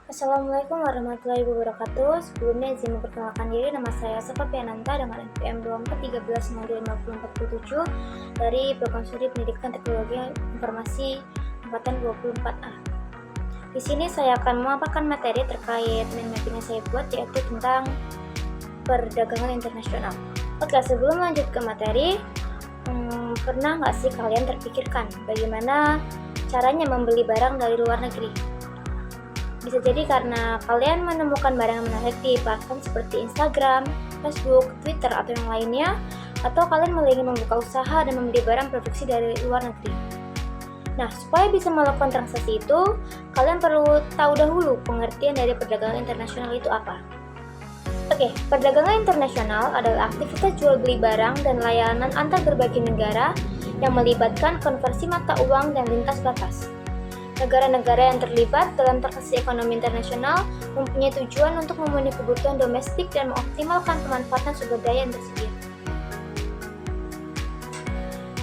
Assalamualaikum warahmatullahi wabarakatuh. Sebelumnya izin memperkenalkan diri, nama saya Safa Piananta dengan NPM 2413925447 dari Program Studi Pendidikan Teknologi Informasi Angkatan 24A. Di sini saya akan memaparkan materi terkait mind mapping yang saya buat, yaitu tentang perdagangan internasional. Oke, sebelum lanjut ke materi, pernah nggak sih kalian terpikirkan bagaimana caranya membeli barang dari luar negeri? Bisa jadi karena kalian menemukan barang yang menarik di platform seperti Instagram, Facebook, Twitter, atau yang lainnya, atau kalian malah ingin membuka usaha dan membeli barang produksi dari luar negeri. Nah, supaya bisa melakukan transaksi itu, kalian perlu tahu dahulu pengertian dari perdagangan internasional itu apa. Oke, perdagangan internasional adalah aktivitas jual beli barang dan layanan antar berbagai negara yang melibatkan konversi mata uang dan lintas batas. Negara-negara yang terlibat dalam transaksi ekonomi internasional mempunyai tujuan untuk memenuhi kebutuhan domestik dan mengoptimalkan pemanfaatan sumber daya yang tersedia.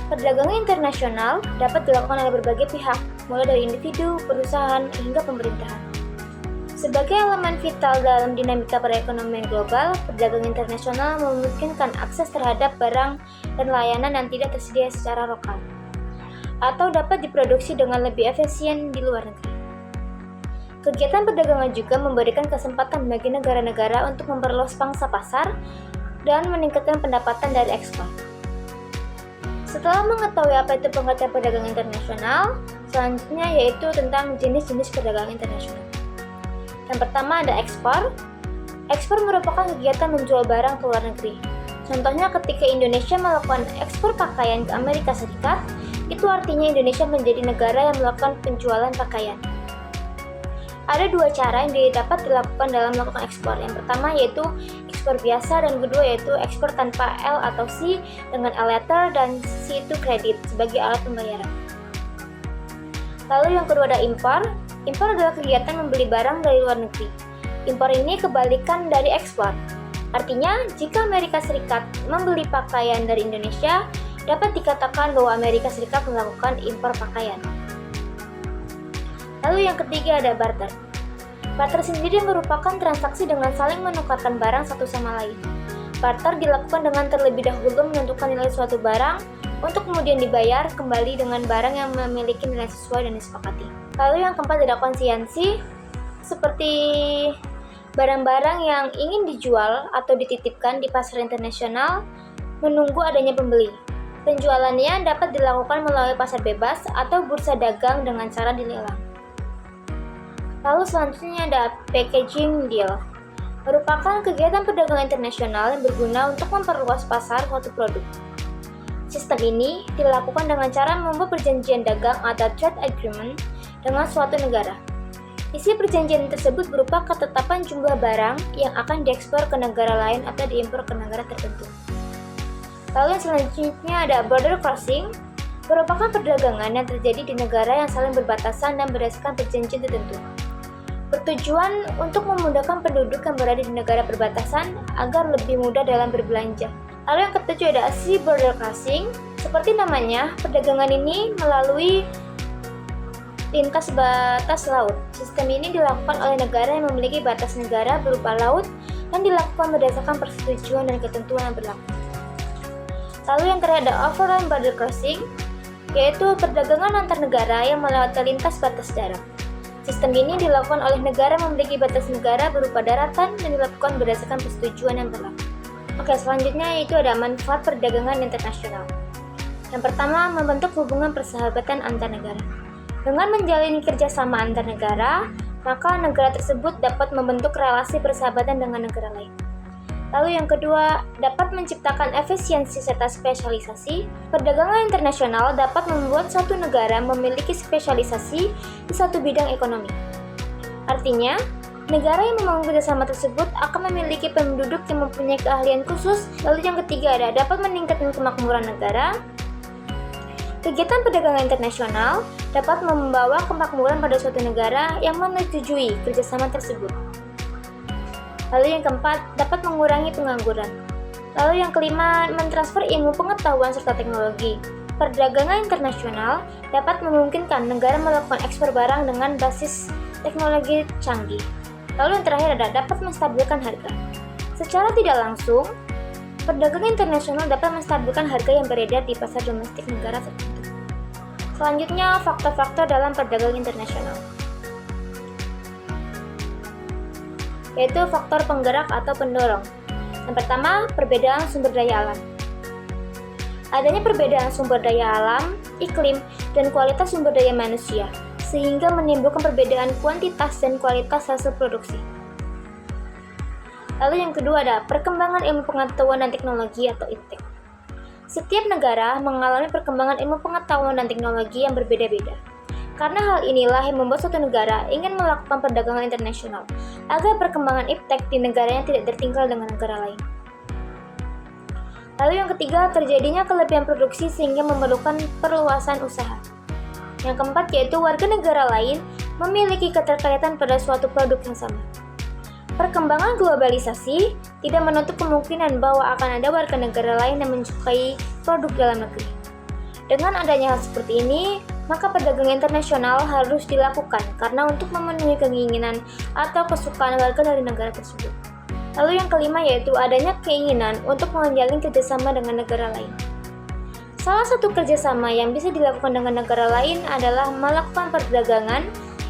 Perdagangan internasional dapat dilakukan oleh berbagai pihak, mulai dari individu, perusahaan, hingga pemerintahan. Sebagai elemen vital dalam dinamika perekonomian global, perdagangan internasional memungkinkan akses terhadap barang dan layanan yang tidak tersedia secara lokal, atau dapat diproduksi dengan lebih efisien di luar negeri. Kegiatan perdagangan juga memberikan kesempatan bagi negara-negara untuk memperluas pangsa pasar dan meningkatkan pendapatan dari ekspor. Setelah mengetahui apa itu pengertian perdagangan internasional, selanjutnya yaitu tentang jenis-jenis perdagangan internasional. Yang pertama ada ekspor. Ekspor merupakan kegiatan menjual barang ke luar negeri. Contohnya ketika Indonesia melakukan ekspor pakaian ke Amerika Serikat, itu artinya Indonesia menjadi negara yang melakukan penjualan pakaian. Ada dua cara yang dapat dilakukan dalam melakukan ekspor. Yang pertama yaitu ekspor biasa dan kedua yaitu ekspor tanpa L atau C dengan L letter dan C itu kredit sebagai alat pembayaran. Lalu yang kedua ada impor. Impor adalah kegiatan membeli barang dari luar negeri. Impor ini kebalikan dari ekspor. Artinya, jika Amerika Serikat membeli pakaian dari Indonesia, dapat dikatakan bahwa Amerika Serikat melakukan impor pakaian. Lalu yang ketiga ada barter. Barter sendiri merupakan transaksi dengan saling menukarkan barang satu sama lain. Barter dilakukan dengan terlebih dahulu menentukan nilai suatu barang untuk kemudian dibayar kembali dengan barang yang memiliki nilai sesuai dan disepakati. Lalu yang keempat ada konsinyasi, seperti barang-barang yang ingin dijual atau dititipkan di pasar internasional menunggu adanya pembeli. Penjualannya dapat dilakukan melalui pasar bebas atau bursa dagang dengan cara dilelang. Lalu selanjutnya ada packaging deal. Merupakan kegiatan perdagangan internasional yang berguna untuk memperluas pasar suatu produk. Sistem ini dilakukan dengan cara membuat perjanjian dagang atau trade agreement dengan suatu negara. Isi perjanjian tersebut berupa ketetapan jumlah barang yang akan diekspor ke negara lain atau diimpor ke negara tertentu. Lalu yang selanjutnya ada border crossing, merupakan perdagangan yang terjadi di negara yang saling berbatasan dan berdasarkan perjanjian tertentu. Bertujuan untuk memudahkan penduduk yang berada di negara perbatasan agar lebih mudah dalam berbelanja. Lalu yang ketujuh ada sea border crossing, seperti namanya, perdagangan ini melalui lintas batas laut. Sistem ini dilakukan oleh negara yang memiliki batas negara berupa laut dan dilakukan berdasarkan persetujuan dan ketentuan yang berlaku. Lalu yang terakhir ada overland border crossing, yaitu perdagangan antar negara yang melewati lintas batas darat. Sistem ini dilakukan oleh negara yang memiliki batas negara berupa daratan dan dilakukan berdasarkan persetujuan yang berlaku. Oke, selanjutnya yaitu ada manfaat perdagangan internasional. Yang pertama, membentuk hubungan persahabatan antar negara. Dengan menjalin kerjasama antar negara, maka negara tersebut dapat membentuk relasi persahabatan dengan negara lain. Lalu yang kedua, dapat menciptakan efisiensi serta spesialisasi. Perdagangan internasional dapat membuat suatu negara memiliki spesialisasi di satu bidang ekonomi. Artinya, negara yang membangun kerjasama tersebut akan memiliki penduduk yang mempunyai keahlian khusus. Lalu yang ketiga ada dapat meningkatkan kemakmuran negara. Kegiatan perdagangan internasional dapat membawa kemakmuran pada suatu negara yang menyetujui kerjasama tersebut. Lalu yang keempat, dapat mengurangi pengangguran. Lalu yang kelima, mentransfer ilmu pengetahuan serta teknologi. Perdagangan internasional dapat memungkinkan negara melakukan ekspor barang dengan basis teknologi canggih. Lalu yang terakhir ada dapat menstabilkan harga. Secara tidak langsung, perdagangan internasional dapat menstabilkan harga yang beredar di pasar domestik negara tertentu. Selanjutnya, faktor-faktor dalam perdagangan internasional, yaitu faktor penggerak atau pendorong. Yang pertama, perbedaan sumber daya alam. Adanya perbedaan sumber daya alam, iklim, dan kualitas sumber daya manusia, sehingga menimbulkan perbedaan kuantitas dan kualitas hasil produksi. Lalu yang kedua ada perkembangan ilmu pengetahuan dan teknologi atau iptek. Setiap negara mengalami perkembangan ilmu pengetahuan dan teknologi yang berbeda-beda. Karena hal inilah yang membuat suatu negara ingin melakukan perdagangan internasional, agar perkembangan iptek di negaranya tidak tertinggal dengan negara lain. Lalu yang ketiga, terjadinya kelebihan produksi sehingga memerlukan perluasan usaha. Yang keempat yaitu warga negara lain memiliki keterkaitan pada suatu produk yang sama. Perkembangan globalisasi tidak menutup kemungkinan bahwa akan ada warga negara lain yang menyukai produk dalam negeri. Dengan adanya hal seperti ini, maka perdagangan internasional harus dilakukan karena untuk memenuhi keinginan atau kesukaan warga dari negara tersebut. Lalu yang kelima yaitu adanya keinginan untuk menjalin kerjasama dengan negara lain. Salah satu kerjasama yang bisa dilakukan dengan negara lain adalah melakukan perdagangan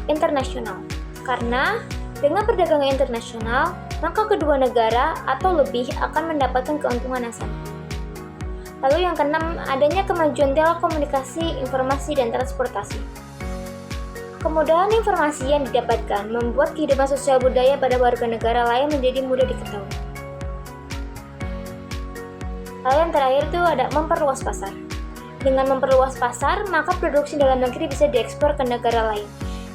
internasional. Karena dengan perdagangan internasional, maka kedua negara atau lebih akan mendapatkan keuntungan yang sama. Lalu yang keenam, adanya kemajuan telekomunikasi, informasi, dan transportasi. Kemudahan informasi yang didapatkan membuat kehidupan sosial budaya pada warga negara lain menjadi mudah diketahui. Lalu yang terakhir itu ada memperluas pasar. Dengan memperluas pasar, maka produksi dalam negeri bisa diekspor ke negara lain,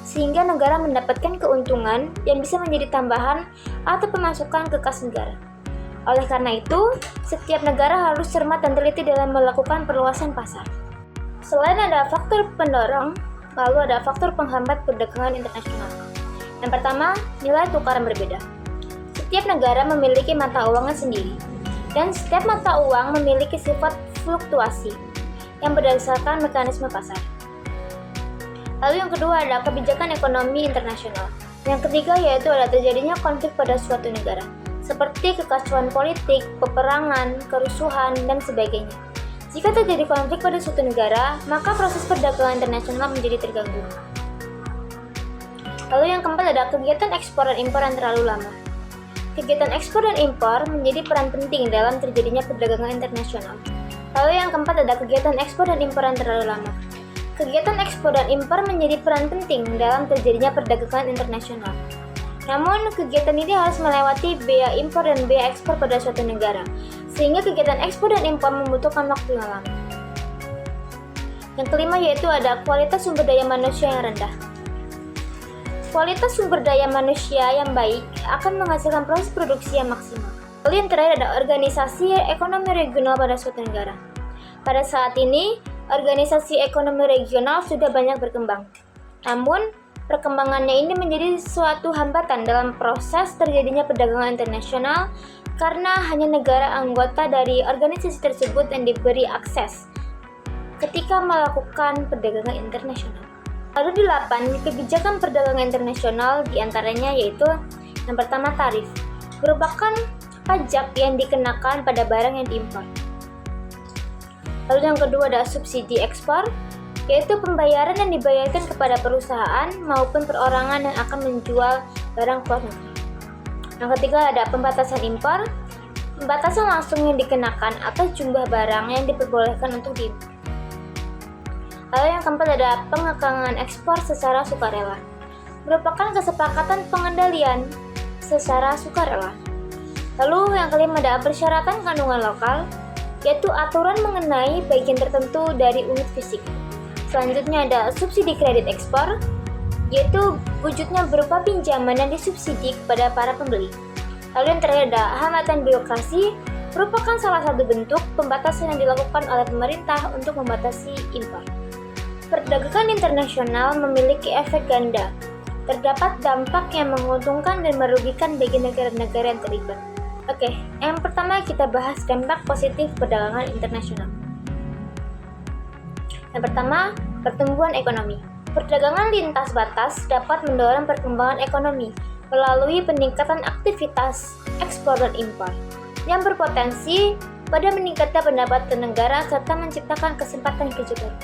sehingga negara mendapatkan keuntungan yang bisa menjadi tambahan atau pemasukan ke kas negara. Oleh karena itu, setiap negara harus cermat dan teliti dalam melakukan perluasan pasar. Selain ada faktor pendorong, lalu ada faktor penghambat perdagangan internasional. Yang pertama, nilai tukaran berbeda. Setiap negara memiliki mata uangnya sendiri, dan setiap mata uang memiliki sifat fluktuasi yang berdasarkan mekanisme pasar. Lalu yang kedua ada kebijakan ekonomi internasional. Yang ketiga yaitu ada terjadinya konflik pada suatu negara, seperti kekacauan politik, peperangan, kerusuhan, dan sebagainya. Jika terjadi konflik pada suatu negara, maka proses perdagangan internasional menjadi terganggu. Lalu yang keempat ada kegiatan ekspor dan impor yang terlalu lama. Kegiatan ekspor dan impor menjadi peran penting dalam terjadinya perdagangan internasional. Lalu yang keempat ada kegiatan ekspor dan impor yang terlalu lama. Kegiatan ekspor dan impor menjadi peran penting dalam terjadinya perdagangan internasional. Namun, kegiatan ini harus melewati bea impor dan bea ekspor pada suatu negara, sehingga kegiatan ekspor dan impor membutuhkan waktu yang lama. Yang kelima yaitu ada kualitas sumber daya manusia yang rendah. Kualitas sumber daya manusia yang baik akan menghasilkan proses produksi yang maksimal. Lalu yang terakhir ada organisasi ekonomi regional pada suatu negara. Pada saat ini, organisasi ekonomi regional sudah banyak berkembang. Namun, perkembangannya ini menjadi suatu hambatan dalam proses terjadinya perdagangan internasional karena hanya negara anggota dari organisasi tersebut yang diberi akses ketika melakukan perdagangan internasional. Lalu 8, kebijakan perdagangan internasional diantaranya yaitu yang pertama tarif, merupakan pajak yang dikenakan pada barang yang diimpor. Lalu yang kedua ada subsidi ekspor, yaitu pembayaran yang dibayarkan kepada perusahaan maupun perorangan yang akan menjual barang ke luar negeri. Yang ketiga ada pembatasan impor, pembatasan langsung yang dikenakan atas jumlah barang yang diperbolehkan untuk diimpor. Lalu yang keempat ada pengekangan ekspor secara sukarela, merupakan kesepakatan pengendalian secara sukarela. Lalu yang kelima ada persyaratan kandungan lokal, yaitu aturan mengenai bagian tertentu dari unit fisik. Selanjutnya ada subsidi kredit ekspor, yaitu wujudnya berupa pinjaman yang disubsidi kepada para pembeli. Lalu yang terakhir ada hambatan birokrasi, merupakan salah satu bentuk pembatasan yang dilakukan oleh pemerintah untuk membatasi impor. Perdagangan internasional memiliki efek ganda. Terdapat dampak yang menguntungkan dan merugikan bagi negara-negara yang terlibat. Oke, yang pertama kita bahas dampak positif perdagangan internasional. Yang pertama, pertumbuhan ekonomi. Perdagangan lintas batas dapat mendorong perkembangan ekonomi melalui peningkatan aktivitas ekspor dan impor yang berpotensi pada meningkatnya pendapatan negara serta menciptakan kesempatan kerja baru.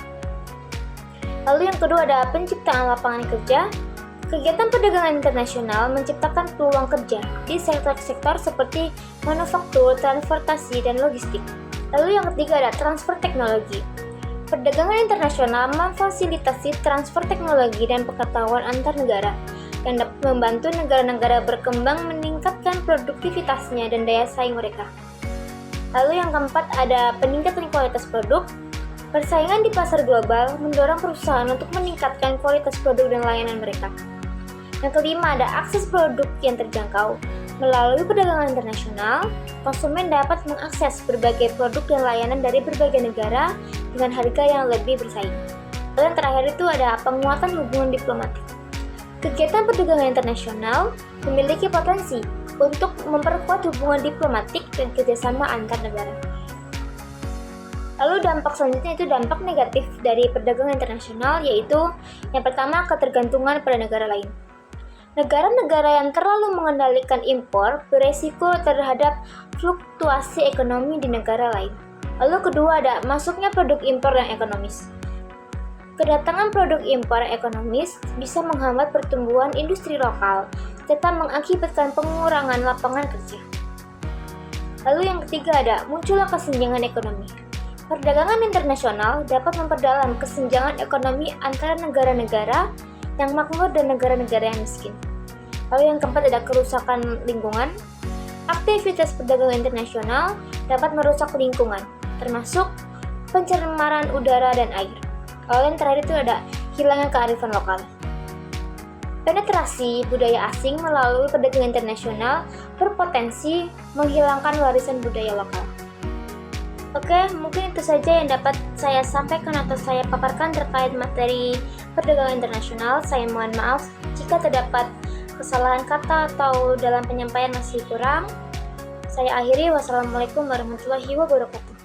Lalu yang kedua ada penciptaan lapangan kerja. Kegiatan perdagangan internasional menciptakan peluang kerja di sektor-sektor seperti manufaktur, transportasi, dan logistik. Lalu yang ketiga ada transfer teknologi. Perdagangan internasional memfasilitasi transfer teknologi dan pengetahuan antar negara yang dapat membantu negara-negara berkembang meningkatkan produktivitasnya dan daya saing mereka. Lalu yang keempat ada peningkatan kualitas produk. Persaingan di pasar global mendorong perusahaan untuk meningkatkan kualitas produk dan layanan mereka. Yang kelima ada akses produk yang terjangkau. Melalui perdagangan internasional, konsumen dapat mengakses berbagai produk dan layanan dari berbagai negara dengan harga yang lebih bersaing. Dan terakhir itu ada penguatan hubungan diplomatik. Kegiatan perdagangan internasional memiliki potensi untuk memperkuat hubungan diplomatik dan kerjasama antar negara. Lalu dampak selanjutnya itu dampak negatif dari perdagangan internasional, yaitu yang pertama ketergantungan pada negara lain. Negara-negara yang terlalu mengendalikan impor beresiko terhadap fluktuasi ekonomi di negara lain. Lalu kedua ada masuknya produk impor yang ekonomis. Kedatangan produk impor yang ekonomis bisa menghambat pertumbuhan industri lokal serta mengakibatkan pengurangan lapangan kerja. Lalu yang ketiga ada munculnya kesenjangan ekonomi. Perdagangan internasional dapat memperdalam kesenjangan ekonomi antara negara-negara yang makmur dan negara-negara yang miskin. Lalu yang keempat ada kerusakan lingkungan. Aktivitas perdagangan internasional dapat merusak lingkungan, termasuk pencemaran udara dan air. Lalu yang terakhir itu ada hilangnya kearifan lokal. Penetrasi budaya asing melalui perdagangan internasional berpotensi menghilangkan warisan budaya lokal. Oke, mungkin itu saja yang dapat saya sampaikan atau saya paparkan terkait materi perdagangan internasional. Saya mohon maaf jika terdapat kesalahan kata atau dalam penyampaian masih kurang. Saya akhiri, wassalamualaikum warahmatullahi wabarakatuh.